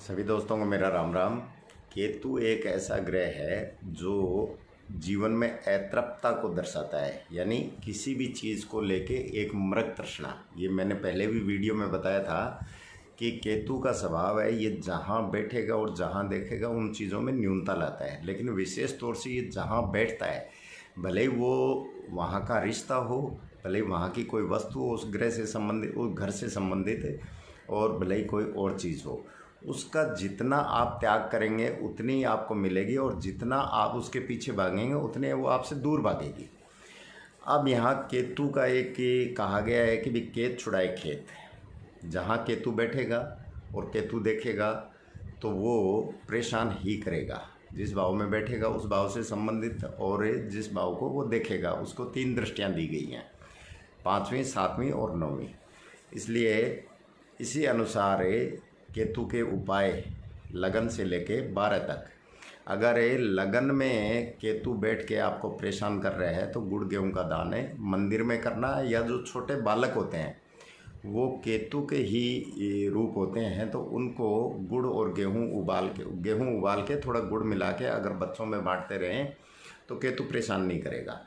सभी दोस्तों को मेरा राम राम। केतु एक ऐसा ग्रह है जो जीवन में अतृप्तता को दर्शाता है, यानी किसी भी चीज़ को लेके एक मृग तृष्णा। ये मैंने पहले भी वीडियो में बताया था कि केतु का स्वभाव है, ये जहाँ बैठेगा और जहाँ देखेगा उन चीज़ों में न्यूनता लाता है। लेकिन विशेष तौर से ये जहाँ बैठता है, भले ही वो वहाँ का रिश्ता हो, भले ही वहाँ की कोई वस्तु हो उस ग्रह से संबंधित, उस घर से संबंधित, और भले ही कोई और चीज़ हो, उसका जितना आप त्याग करेंगे उतनी ही आपको मिलेगी, और जितना आप उसके पीछे भागेंगे उतने वो आपसे दूर भागेगी। अब यहाँ केतु का एक कहा गया है कि भी केत छुड़ाए खेत। जहाँ केतु बैठेगा और केतु देखेगा तो वो परेशान ही करेगा। जिस भाव में बैठेगा उस भाव से संबंधित, और जिस भाव को वो देखेगा उसको 3 दृष्टियाँ दी गई हैं, 5वीं, 7वीं और 9वीं। इसलिए इसी अनुसार केतु के उपाय लगन से लेके 12 तक। अगर ये लगन में केतु बैठ के आपको परेशान कर रहे हैं तो गुड़ गेहूं का दान है मंदिर में करना, या जो छोटे बालक होते हैं वो केतु के ही रूप होते हैं तो उनको गुड़ और गेहूं उबाल के थोड़ा गुड़ मिला के अगर बच्चों में बांटते रहें तो केतु परेशान नहीं करेगा।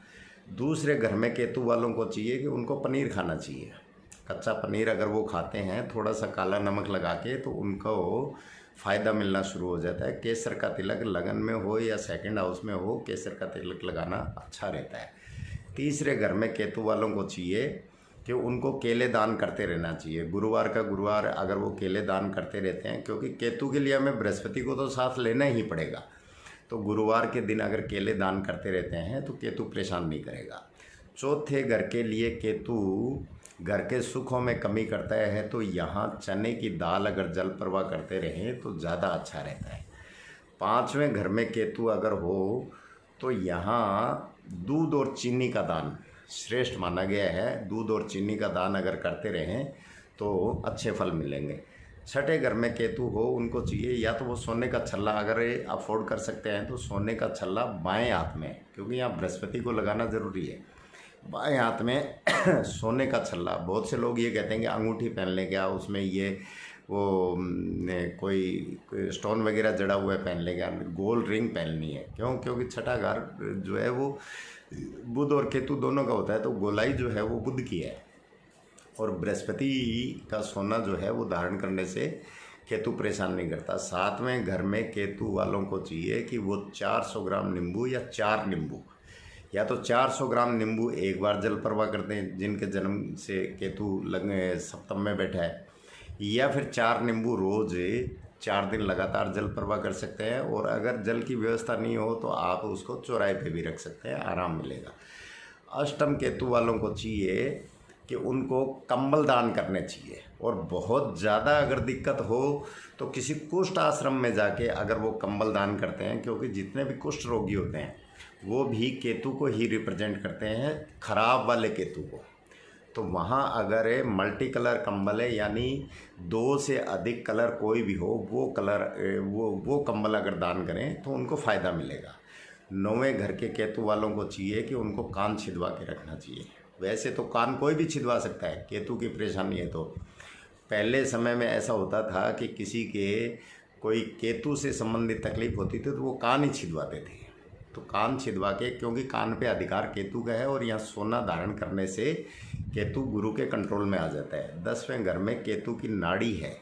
दूसरे घर में केतु वालों को चाहिए कि उनको पनीर खाना चाहिए। कच्चा पनीर अगर वो खाते हैं थोड़ा सा काला नमक लगा के तो उनको फ़ायदा मिलना शुरू हो जाता है। केसर का तिलक लगन में हो या सेकंड हाउस में हो, केसर का तिलक लगाना अच्छा रहता है। तीसरे घर में केतु वालों को चाहिए कि उनको केले दान करते रहना चाहिए। गुरुवार का गुरुवार अगर वो केले दान करते रहते हैं, क्योंकि केतु के लिए हमें बृहस्पति को तो साथ लेना ही पड़ेगा, तो गुरुवार के दिन अगर केले दान करते रहते हैं तो केतु परेशान नहीं करेगा। चौथे घर के लिए केतु घर के सुखों में कमी करता है, तो यहाँ चने की दाल अगर जल प्रवाह करते रहें तो ज़्यादा अच्छा रहता है। 5वें घर में केतु अगर हो तो यहाँ दूध और चीनी का दान श्रेष्ठ माना गया है। दूध और चीनी का दान अगर करते रहें तो अच्छे फल मिलेंगे। 6ठे घर में केतु हो उनको चाहिए या तो वो सोने का छल्ला, अगर अफोर्ड कर सकते हैं तो सोने का छल्ला बाएं हाथ में, क्योंकि यहाँ बृहस्पति को लगाना ज़रूरी है। बाएं हाथ में सोने का छल्ला। बहुत से लोग ये कहते हैं कि अंगूठी पहन लें क्या, उसमें ये वो कोई स्टोन वगैरह जड़ा हुआ है पहन लें क्या, गोल्ड रिंग पहननी है। क्यों? क्योंकि 6ठा घर जो है वो बुध और केतु दोनों का होता है, तो गोलाई जो है वो बुध की है, और बृहस्पति का सोना जो है वो धारण करने से केतु परेशान नहीं करता। 7वें घर में केतु वालों को चाहिए कि वो 400 ग्राम नींबू या 4 नींबू, या तो 400 ग्राम नींबू एक बार जल प्रवाह करते हैं जिनके जन्म से केतु सप्तम में बैठा है, या फिर 4 नींबू रोज़ 4 दिन लगातार जल प्रवाह कर सकते हैं। और अगर जल की व्यवस्था नहीं हो तो आप उसको चौराहे पे भी रख सकते हैं, आराम मिलेगा। अष्टम केतु वालों को चाहिए कि उनको कंबल दान करने चाहिए, और बहुत ज़्यादा अगर दिक्कत हो तो किसी कुष्ठ आश्रम में जाके अगर वो कंबल दान करते हैं, क्योंकि जितने भी कुष्ठ रोगी होते हैं वो भी केतु को ही रिप्रेजेंट करते हैं, खराब वाले केतु को। तो वहाँ अगर मल्टी कलर कंबल है, यानी 2 से अधिक कलर कोई भी हो, वो कलर वो कंबल अगर दान करें तो उनको फ़ायदा मिलेगा। 9वें घर के केतु वालों को चाहिए कि उनको कान छिदवा के रखना चाहिए। वैसे तो कान कोई भी छिदवा सकता है, केतु की परेशानी है तो। पहले समय में ऐसा होता था कि किसी के कोई केतु से संबंधित तकलीफ होती थी तो वो कान ही छिदवाते थे। तो कान छिदवा के, क्योंकि कान पे अधिकार केतु का है और यहाँ सोना धारण करने से केतु गुरु के कंट्रोल में आ जाता है। 10वें घर में केतु की नाड़ी है,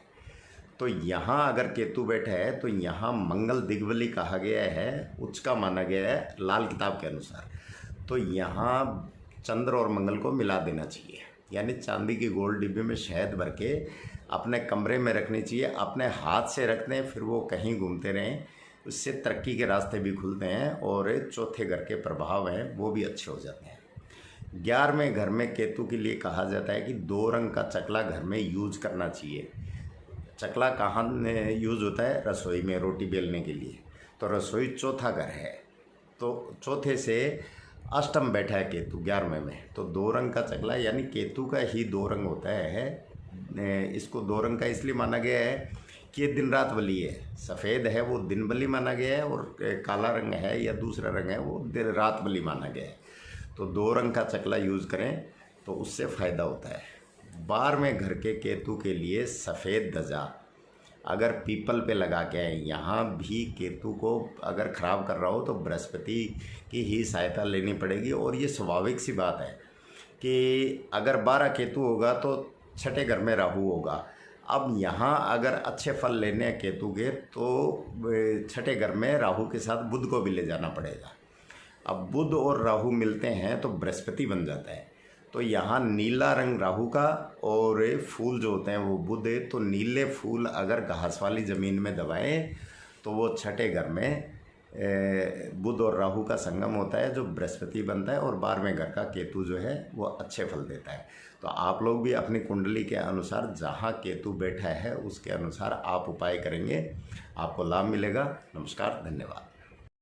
तो यहाँ अगर केतु बैठा है तो यहाँ मंगल दिग्बली कहा गया है, उच्च का माना गया है लाल किताब के अनुसार। तो यहाँ चंद्र और मंगल को मिला देना चाहिए, यानी चांदी की गोल्ड डिब्बे में शहद भर के अपने कमरे में रखनी चाहिए। अपने हाथ से रख दें, फिर वो कहीं घूमते रहें, उससे तरक्की के रास्ते भी खुलते हैं और चौथे घर के प्रभाव हैं वो भी अच्छे हो जाते हैं। 11वें घर में केतु के लिए कहा जाता है कि 2 रंग का चकला घर में यूज करना चाहिए। चकला कहाँ यूज होता है? रसोई में, रोटी बेलने के लिए। तो रसोई चौथा घर है, तो चौथे से अष्टम बैठा है केतु 11वें में, तो 2 रंग का चकला, यानी केतु का ही 2 रंग होता है। इसको 2 रंग का इसलिए माना गया है कि ये दिन रात बली है। सफ़ेद है वो दिन बली माना गया है, और काला रंग है या दूसरा रंग है वो दिन रात बली माना गया है। तो 2 रंग का चकला यूज़ करें तो उससे फ़ायदा होता है। 12वें घर के केतु के लिए सफ़ेद ध्वजा अगर पीपल पे लगा के आए, यहाँ भी केतु को अगर ख़राब कर रहा हो तो बृहस्पति की ही सहायता लेनी पड़ेगी। और ये स्वाभाविक सी बात है कि अगर 12 केतु होगा तो छठे घर में राहु होगा। अब यहाँ अगर अच्छे फल लेने हैं केतु के तो छठे घर में राहु के साथ बुध को भी ले जाना पड़ेगा। अब बुध और राहु मिलते हैं तो बृहस्पति बन जाता है। तो यहाँ नीला रंग राहु का और फूल जो होते हैं वो बुध है। तो नीले फूल अगर घास वाली ज़मीन में दबाएं तो वो छठे घर में बुध और राहु का संगम होता है जो बृहस्पति बनता है, और 12वें घर का केतु जो है वो अच्छे फल देता है। तो आप लोग भी अपनी कुंडली के अनुसार जहाँ केतु बैठा है उसके अनुसार आप उपाय करेंगे, आपको लाभ मिलेगा। नमस्कार, धन्यवाद।